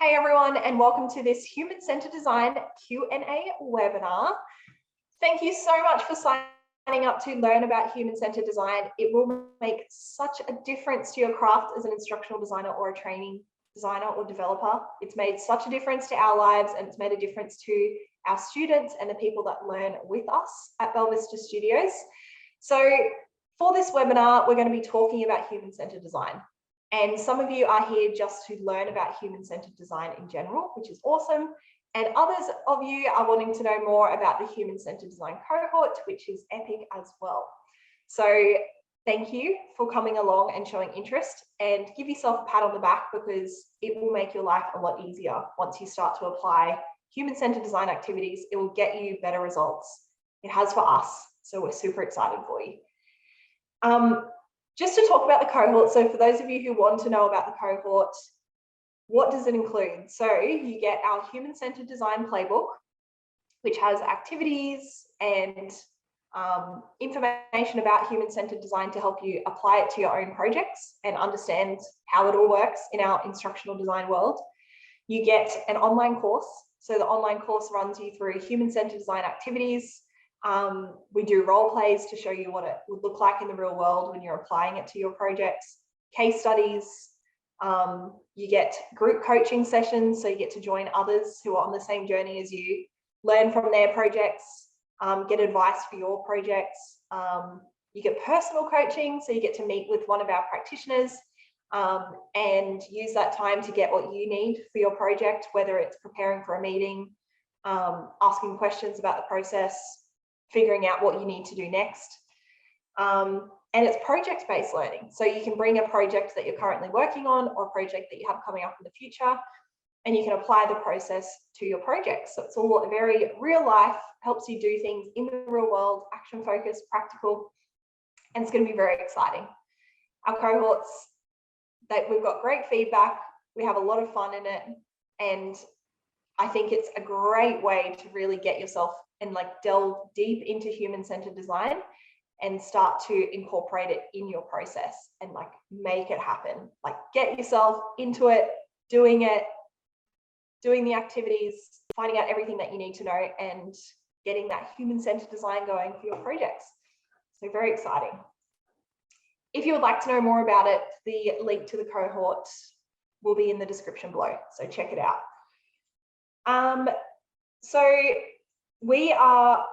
Hey everyone, and welcome to this Human-Centered Design Q&A webinar. Thank you so much for signing up to learn about human-centered design. It will make such a difference to your craft as an instructional designer or a training designer or developer. It's made such a difference to our lives, and it's made a difference to our students and the people that learn with us at Bella Vista Studios. So for this webinar, we're going to be talking about human-centered design. And some of you are here just to learn about human-centered design in general, which is awesome. And others of you are wanting to know more about the human-centered design cohort, which is epic as well. So thank you for coming along and showing interest, and give yourself a pat on the back because it will make your life a lot easier once you start to apply human-centered design activities. It will get you better results. It has for us. So we're super excited for you. Just to talk about the cohort, so for those of you who want to know about the cohort, what does it include? So you get our human-centered design playbook, which has activities and information about human-centered design to help you apply it to your own projects and understand how it all works in our instructional design world. You get an online course. So the online course runs you through human-centered design activities. We do role plays to show you what it would look like in the real world when you're applying it to your projects, case studies. You get group coaching sessions, so you get to join others who are on the same journey as you, learn from their projects, get advice for your projects. You get personal coaching, so you get to meet with one of our practitioners and use that time to get what you need for your project, whether it's preparing for a meeting, asking questions about the process, figuring out what you need to do next. And it's project-based learning. So you can bring a project that you're currently working on or a project that you have coming up in the future, and you can apply the process to your project. So it's all very real life, helps you do things in the real world, action-focused, practical, and it's going to be very exciting. Our cohorts, we've got great feedback. We have a lot of fun in it. And I think it's a great way to really get yourself and delve deep into human-centered design and start to incorporate it in your process and make it happen. Get yourself into it, doing the activities, finding out everything that you need to know, and getting that human-centered design going for your projects. So very exciting. If you would like to know more about it, the link to the cohort will be in the description below. So check it out.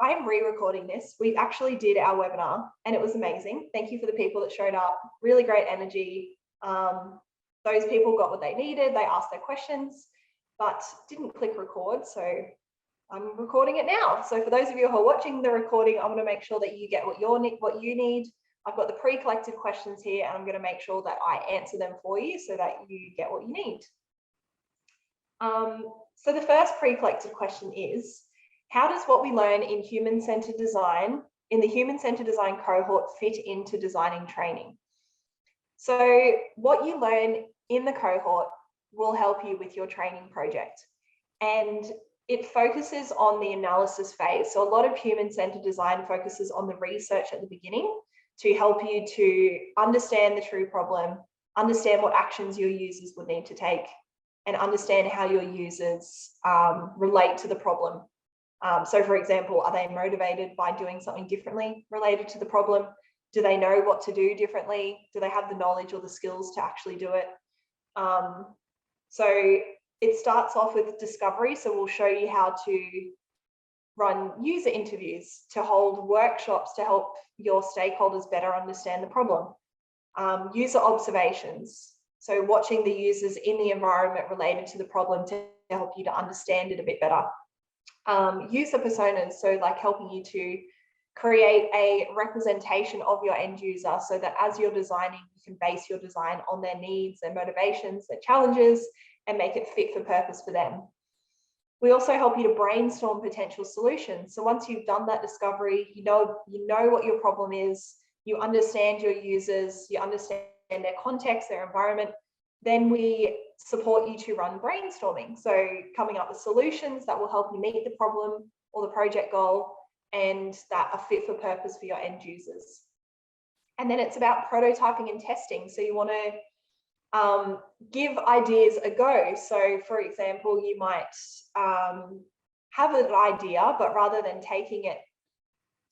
I'm re-recording this. We actually did our webinar and it was amazing. Thank you for the people that showed up. Really great energy. Those people got what they needed. They asked their questions, but didn't click record. So I'm recording it now. So for those of you who are watching the recording, I'm going to make sure that you get what you need. I've got the pre-collected questions here, and I'm going to make sure that I answer them for you so that you get what you need. So the first pre-collected question is, how does what we learn in human-centered design, in the human-centered design cohort, fit into designing training? So what you learn in the cohort will help you with your training project. And it focuses on the analysis phase. So a lot of human-centered design focuses on the research at the beginning to help you to understand the true problem, understand what actions your users would need to take, and understand how your users relate to the problem. So for example, are they motivated by doing something differently related to the problem? Do they know what to do differently? Do they have the knowledge or the skills to actually do it? So it starts off with discovery. So we'll show you how to run user interviews, to hold workshops to help your stakeholders better understand the problem. User observations. So watching the users in the environment related to the problem to help you to understand it a bit better. User personas, so helping you to create a representation of your end user so that as you're designing, you can base your design on their needs, their motivations, their challenges, and make it fit for purpose for them. We also help you to brainstorm potential solutions. So once you've done that discovery, you know what your problem is, you understand your users, you understand their context, their environment, then we support you to run brainstorming. So coming up with solutions that will help you meet the problem or the project goal and that are fit for purpose for your end users. And then it's about prototyping and testing. So you want to give ideas a go. So for example, you might have an idea, but rather than taking it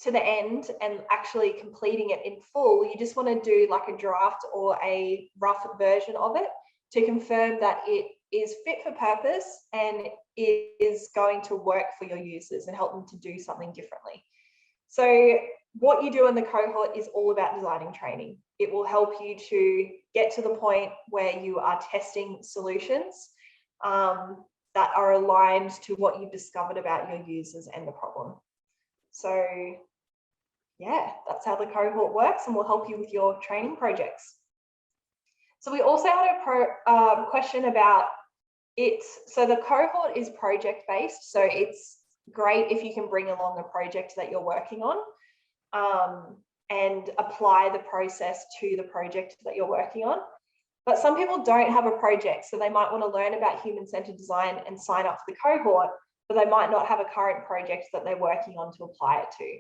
to the end and actually completing it in full, you just want to do like a draft or a rough version of it to confirm that it is fit for purpose and it is going to work for your users and help them to do something differently. So what you do in the cohort is all about designing training. It will help you to get to the point where you are testing solutions that are aligned to what you've discovered about your users and the problem. So yeah, that's how the cohort works and will help you with your training projects. So we also had a question about it. So the cohort is project-based. So it's great if you can bring along a project that you're working on and apply the process to the project that you're working on. But some people don't have a project, so they might want to learn about human-centered design and sign up for the cohort, but they might not have a current project that they're working on to apply it to.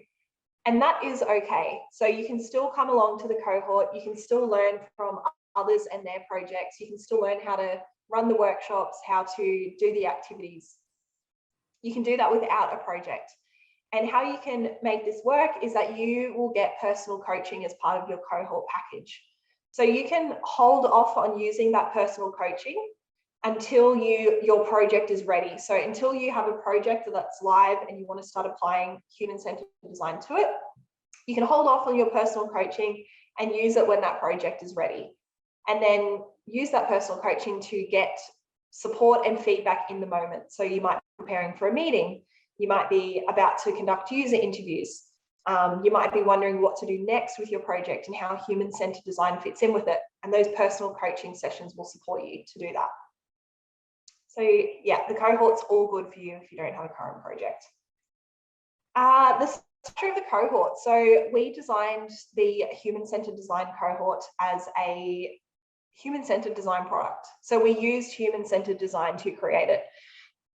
And that is okay. So you can still come along to the cohort, you can still learn from others and their projects, you can still learn how to run the workshops, how to do the activities. You can do that without a project. And how you can make this work is that you will get personal coaching as part of your cohort package. So you can hold off on using that personal coaching until your project is ready. So until you have a project that's live and you want to start applying human-centered design to it, you can hold off on your personal coaching and use it when that project is ready. And then use that personal coaching to get support and feedback in the moment. So you might be preparing for a meeting, you might be about to conduct user interviews, you might be wondering what to do next with your project and how human-centered design fits in with it. And those personal coaching sessions will support you to do that. So yeah, the cohort's all good for you if you don't have a current project. The structure of the cohort. So we designed the human-centered design cohort as a human-centered design product. So we used human-centered design to create it.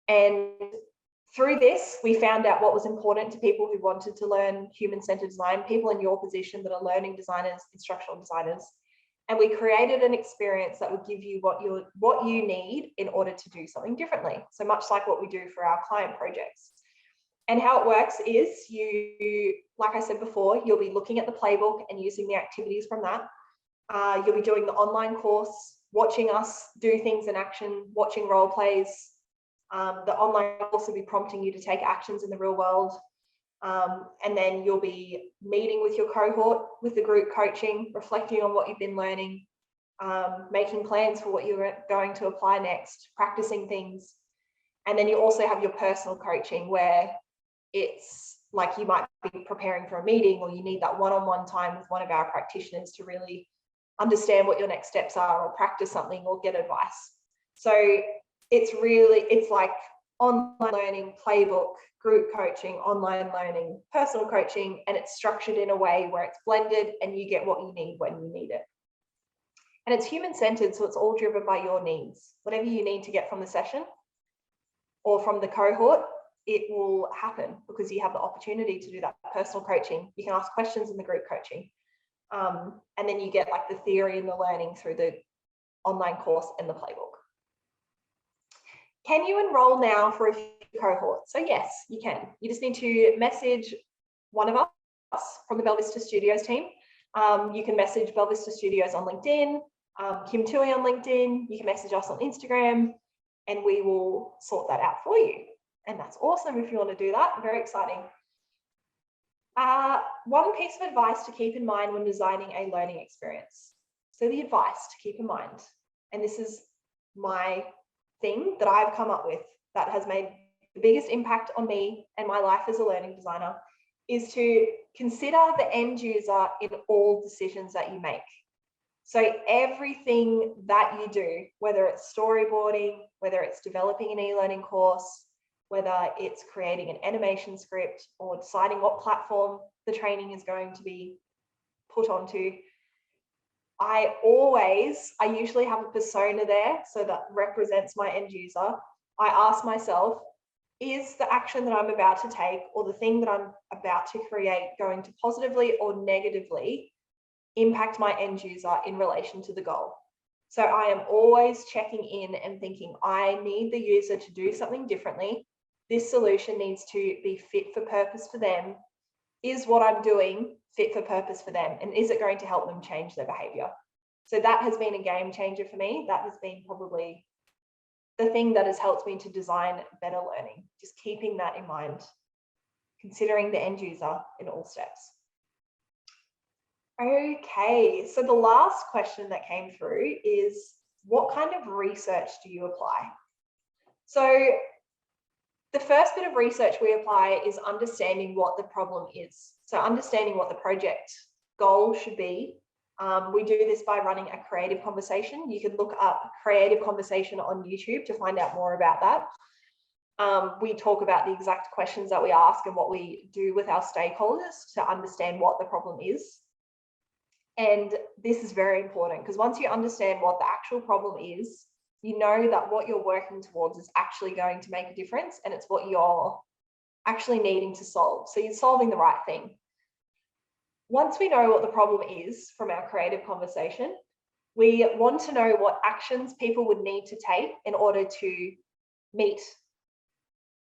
And through this, we found out what was important to people who wanted to learn human-centered design, people in your position that are learning designers, instructional designers. And we created an experience that would give you what you need in order to do something differently. So much like what we do for our client projects. And how it works is you, like I said before, you'll be looking at the playbook and using the activities from that. You'll be doing the online course, watching us do things in action, watching role plays. The online course will be prompting you to take actions in the real world. And then you'll be meeting with your cohort, with the group coaching, reflecting on what you've been learning, making plans for what you're going to apply next, practicing things. And then you also have your personal coaching where it's like you might be preparing for a meeting or you need that one-on-one time with one of our practitioners to really understand what your next steps are or practice something or get advice. So it's like online learning, playbook, group coaching, online learning, personal coaching, and it's structured in a way where it's blended and you get what you need when you need it. And it's human-centered, so it's all driven by your needs. Whatever you need to get from the session or from the cohort, it will happen because you have the opportunity to do that personal coaching. You can ask questions in the group coaching. And then you get like the theory and the learning through the online course and the playbook. Can you enroll now for a cohort? So yes, you can. You just need to message one of us from the Bella Vista Studios team. You can message Bella Vista Studios on LinkedIn, Kim Tui on LinkedIn. You can message us on Instagram and we will sort that out for you. And that's awesome if you want to do that. Very exciting. One piece of advice to keep in mind when designing a learning experience. So the advice to keep in mind, and this is my thing that I've come up with that has made the biggest impact on me and my life as a learning designer, is to consider the end user in all decisions that you make. So everything that you do, whether it's storyboarding, whether it's developing an e-learning course, whether it's creating an animation script or deciding what platform the training is going to be put onto, I usually have a persona there, so that represents my end user. I ask myself, is the action that I'm about to take or the thing that I'm about to create going to positively or negatively impact my end user in relation to the goal? So I am always checking in and thinking, I need the user to do something differently. This solution needs to be fit for purpose for them. Is what I'm doing fit for purpose for them? And is it going to help them change their behavior? So that has been a game changer for me. That has been probably the thing that has helped me to design better learning, just keeping that in mind, considering the end user in all steps. Okay, so the last question that came through is, what kind of research do you apply? So the first bit of research we apply is understanding what the problem is. So understanding what the project goal should be. We do this by running a creative conversation. You can look up creative conversation on YouTube to find out more about that. We talk about the exact questions that we ask and what we do with our stakeholders to understand what the problem is. And this is very important because once you understand what the actual problem is, you know that what you're working towards is actually going to make a difference, and it's what you're actually needing to solve. So you're solving the right thing. Once we know what the problem is from our creative conversation, we want to know what actions people would need to take in order to meet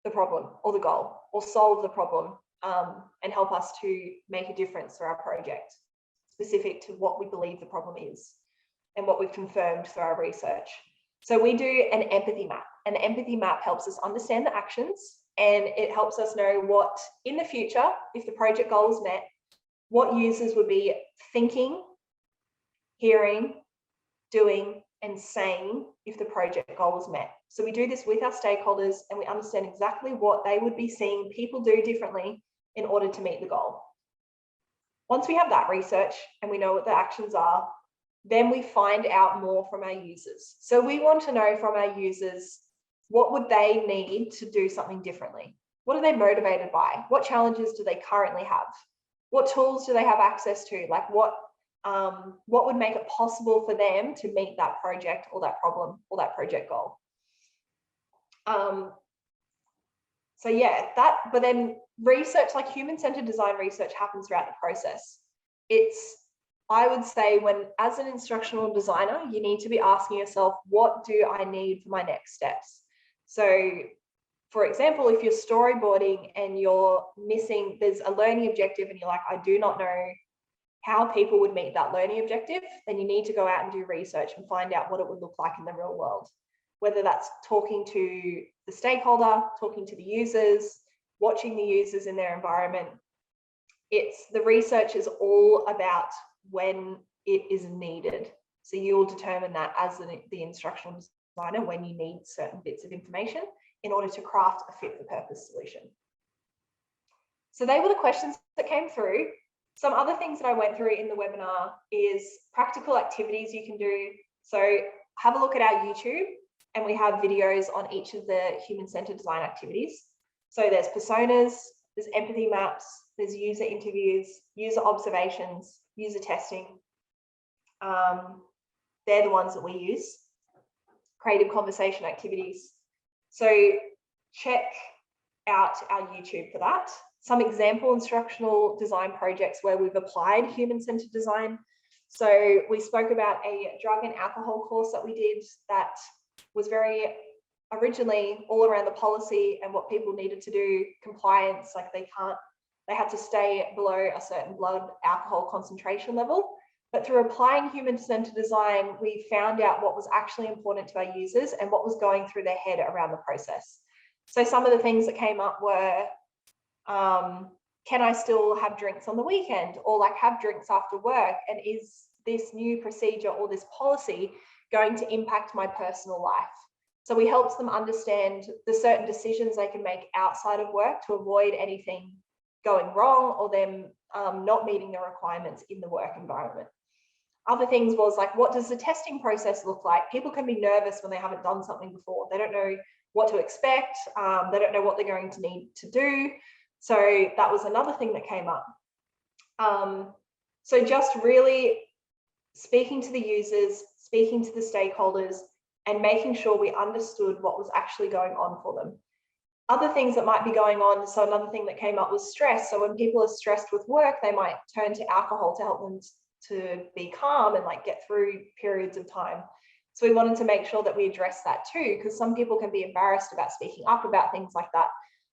the problem or the goal, or solve the problem, and help us to make a difference through our project, specific to what we believe the problem is and what we've confirmed through our research. So we do an empathy map. An empathy map helps us understand the actions, and it helps us know what, in the future, if the project goal is met, what users would be thinking, hearing, doing, and saying if the project goal was met. So we do this with our stakeholders, and we understand exactly what they would be seeing people do differently in order to meet the goal. Once we have that research and we know what the actions are, then we find out more from our users. So we want to know from our users, what would they need to do something differently? What are they motivated by? What challenges do they currently have? What tools do they have access to? Like what would make it possible for them to meet that project or that problem or that project goal? So yeah, but then research, like human-centered design research, happens throughout the process. I would say, as an instructional designer, you need to be asking yourself, what do I need for my next steps? So for example, if you're storyboarding and you're missing, there's a learning objective and you're like, I do not know how people would meet that learning objective, then you need to go out and do research and find out what it would look like in the real world. Whether that's talking to the stakeholder, talking to the users, watching the users in their environment. The research is all about when it is needed. So you will determine that as the instructional designer when you need certain bits of information in order to craft a fit for purpose solution. So they were the questions that came through. Some other things that I went through in the webinar is practical activities you can do. So have a look at our YouTube, and we have videos on each of the human-centered design activities. So there's personas, there's empathy maps, there's user interviews, user observations, user testing. They're the ones that we use. Creative conversation activities. So check out our YouTube for that. Some example instructional design projects where we've applied human-centered design. So we spoke about a drug and alcohol course that we did that was very originally all around the policy and what people needed to do, compliance, like they had to stay below a certain blood alcohol concentration level. But through applying human-centered design, we found out what was actually important to our users and what was going through their head around the process. So some of the things that came up were, can I still have drinks on the weekend, or like have drinks after work? And is this new procedure or this policy going to impact my personal life? So we helped them understand the certain decisions they can make outside of work to avoid anything going wrong or them not meeting the requirements in the work environment. Other things was like, what does the testing process look like? People can be nervous when they haven't done something before. They don't know what to expect. They don't know what they're going to need to do. So that was another thing that came up. So just really speaking to the users, speaking to the stakeholders, and making sure we understood what was actually going on for them. Other things that might be going on, so another thing that came up was stress. So when people are stressed with work, they might turn to alcohol to help them to be calm and like get through periods of time. So we wanted to make sure that we address that too, because some people can be embarrassed about speaking up about things like that.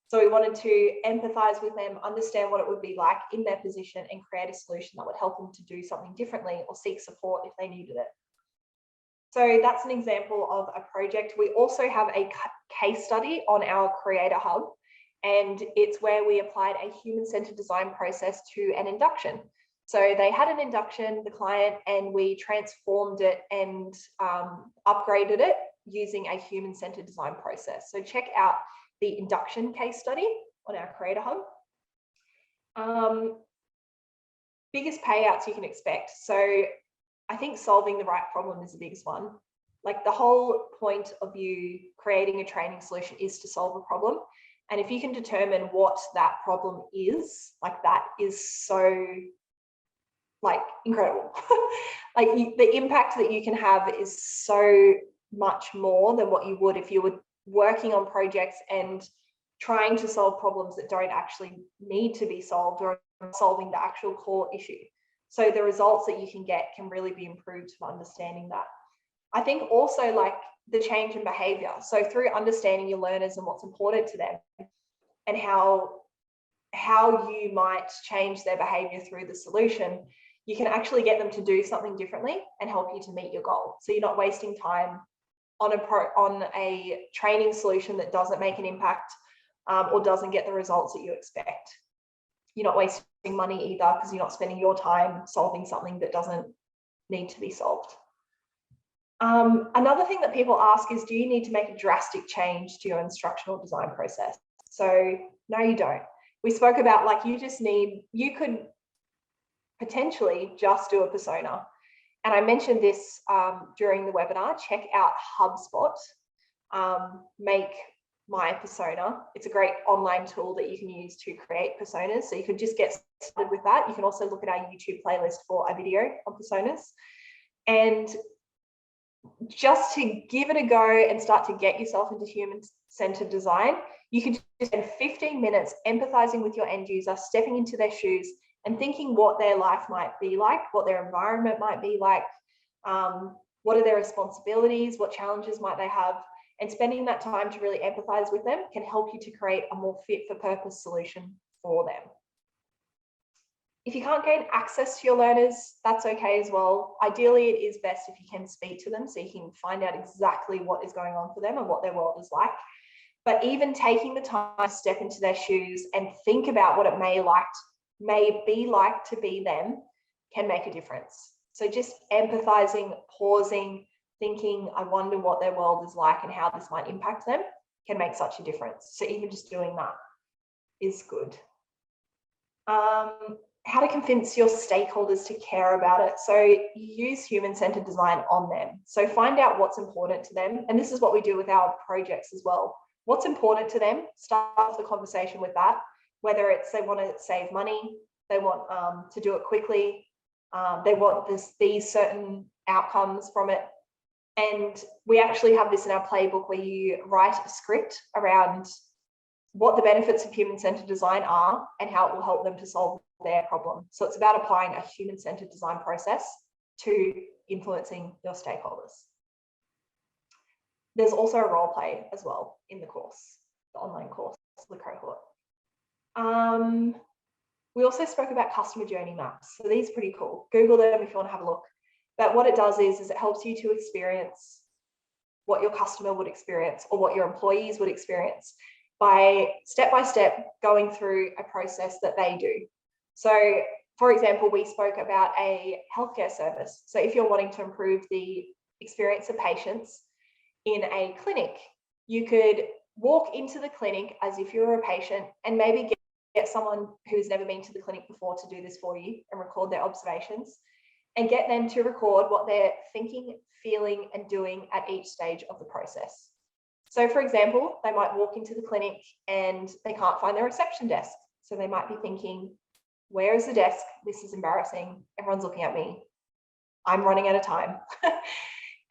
So we wanted to empathize with them, understand what it would be like in their position, and create a solution that would help them to do something differently or seek support if they needed it. So that's an example of a project. We also have a case study on our Creator Hub, and it's where we applied a human-centered design process to an induction. So they had an induction, the client, and we transformed it and upgraded it using a human-centered design process. So check out the induction case study on our Creator Hub. Biggest payouts you can expect. So I think solving the right problem is the biggest one. Like the whole point of you creating a training solution is to solve a problem. And if you can determine what that problem is, like that is so like incredible. Like the impact that you can have is so much more than what you would if you were working on projects and trying to solve problems that don't actually need to be solved, or solving the actual core issue. So the results that you can get can really be improved from understanding that. I think also like the change in behavior. So through understanding your learners and what's important to them and how you might change their behavior through the solution, you can actually get them to do something differently and help you to meet your goal. So you're not wasting time on a training solution that doesn't make an impact or doesn't get the results that you expect. You're not wasting money either, because you're not spending your time solving something that doesn't need to be solved. Another thing that people ask is, do you need to make a drastic change to your instructional design process? So no, you don't. We spoke about like you could potentially just do a persona. And I mentioned this during the webinar. Check out HubSpot, Make My Persona. It's a great online tool that you can use to create personas. So you could just get started with that. You can also look at our YouTube playlist for a video on personas. And just to give it a go and start to get yourself into human-centered design, you could just spend 15 minutes empathizing with your end user, stepping into their shoes and thinking what their life might be like, what their environment might be like, what are their responsibilities, what challenges might they have, and spending that time to really empathize with them can help you to create a more fit for purpose solution for them. If you can't gain access to your learners, that's okay as well. Ideally, it is best if you can speak to them so you can find out exactly what is going on for them and what their world is like. But even taking the time to step into their shoes and think about what it may be like to be them can make a difference. So just empathizing, pausing, thinking, I wonder what their world is like and how this might impact them can make such a difference. So even just doing that is good. How to convince your stakeholders to care about it. So you use human-centered design on them. So find out what's important to them. And this is what we do with our projects as well. What's important to them, start off the conversation with that, whether it's they want to save money, they want to do it quickly, they want these certain outcomes from it. And we actually have this in our playbook where you write a script around what the benefits of human-centered design are and how it will help them to solve their problem. So it's about applying a human-centered design process to influencing your stakeholders. There's also a role play as well in the course, the online course, the cohort. We also spoke about customer journey maps. So these are pretty cool. Google them if you want to have a look. But what it does is it helps you to experience what your customer would experience or what your employees would experience by step going through a process that they do. So for example, we spoke about a healthcare service. So if you're wanting to improve the experience of patients in a clinic, you could walk into the clinic as if you were a patient and maybe get someone who's never been to the clinic before to do this for you and record their observations and get them to record what they're thinking, feeling, and doing at each stage of the process. So for example, they might walk into the clinic and they can't find their reception desk. So they might be thinking, where is the desk? This is embarrassing. Everyone's looking at me. I'm running out of time.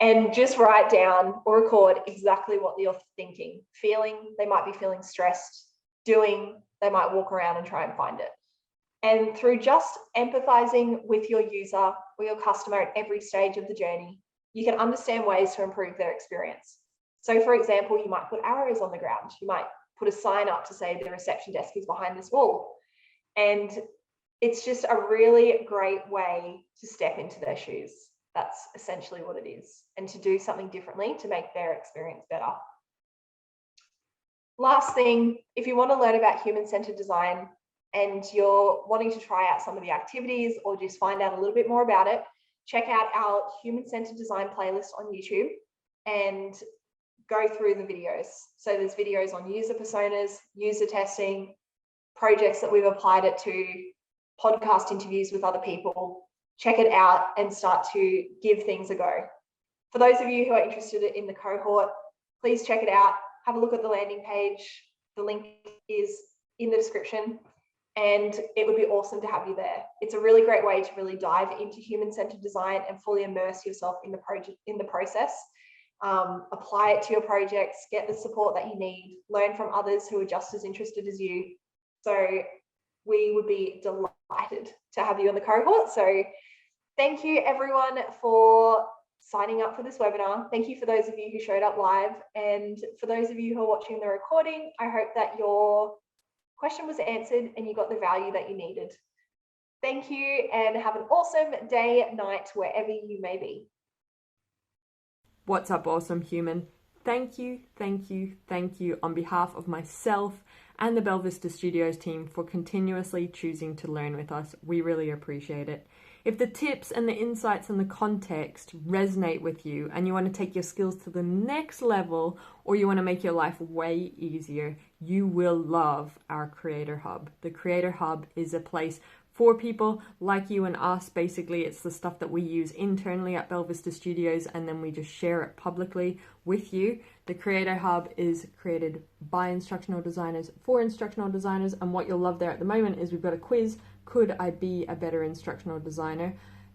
And just write down or record exactly what you're thinking, feeling. They might be feeling stressed, doing, they might walk around and try and find it. And through just empathizing with your user or your customer at every stage of the journey, you can understand ways to improve their experience. So for example, you might put arrows on the ground. You might put a sign up to say the reception desk is behind this wall. And it's just a really great way to step into their shoes. That's essentially what it is. And to do something differently to make their experience better. Last thing, if you want to learn about human-centered design and you're wanting to try out some of the activities or just find out a little bit more about it, check out our human-centered design playlist on YouTube and go through the videos. So there's videos on user personas, user testing, projects that we've applied it to, podcast interviews with other people. Check it out and start to give things a go. For those of you who are interested in the cohort, please check it out. Have a look at the landing page. The link is in the description, and it would be awesome to have you there. It's a really great way to really dive into human-centered design and fully immerse yourself in the process. Apply it to your projects, get the support that you need, learn from others who are just as interested as you. So we would be delighted to have you in the cohort. So thank you everyone for signing up for this webinar. Thank you for those of you who showed up live. And for those of you who are watching the recording, I hope that your question was answered and you got the value that you needed. Thank you and have an awesome day, night, wherever you may be. What's up, awesome human? Thank you on behalf of myself and the Bella Vista Studios team for continuously choosing to learn with us. We really appreciate it. If the tips and the insights and the context resonate with you and you want to take your skills to the next level or you want to make your life way easier, you will love our Creator Hub. The Creator Hub is a place for people like you and us. Basically, it's the stuff that we use internally at Bella Vista Studios and then we just share it publicly with you. The Creator Hub is created by instructional designers for instructional designers, and what you'll love there at the moment is we've got a quiz, Could I Be a Better Instructional Designer,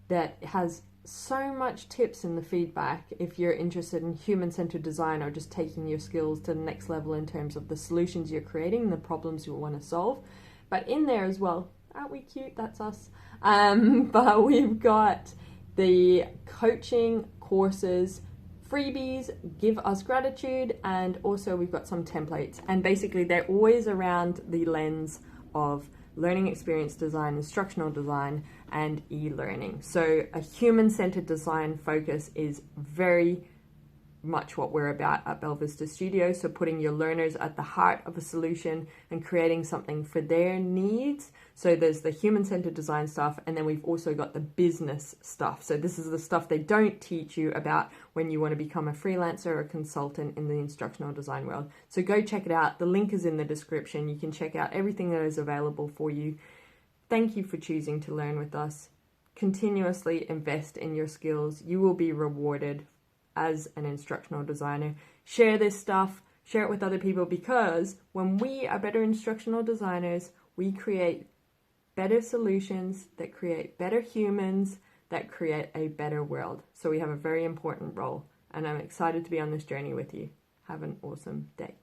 that has so much tips in the feedback if you're interested in human-centered design or just taking your skills to the next level in terms of the solutions you're creating and the problems you want to solve. But in there as well, aren't we cute? That's us. But we've got the coaching courses, freebies, give us gratitude, and also we've got some templates. And basically they're always around the lens of learning experience design, instructional design, and e-learning. So a human-centered design focus is very much what we're about at Bella Vista Studios. So putting your learners at the heart of a solution and creating something for their needs. So there's the human-centered design stuff, and then we've also got the business stuff. So this is the stuff they don't teach you about when you want to become a freelancer or a consultant in the instructional design world. So go check it out. The link is in the description. You can check out everything that is available for you. Thank you for choosing to learn with us. Continuously invest in your skills. You will be rewarded as an instructional designer. Share this stuff, share it with other people, because when we are better instructional designers, we create better solutions that create better humans, that create a better world. So we have a very important role, and I'm excited to be on this journey with you. Have an awesome day.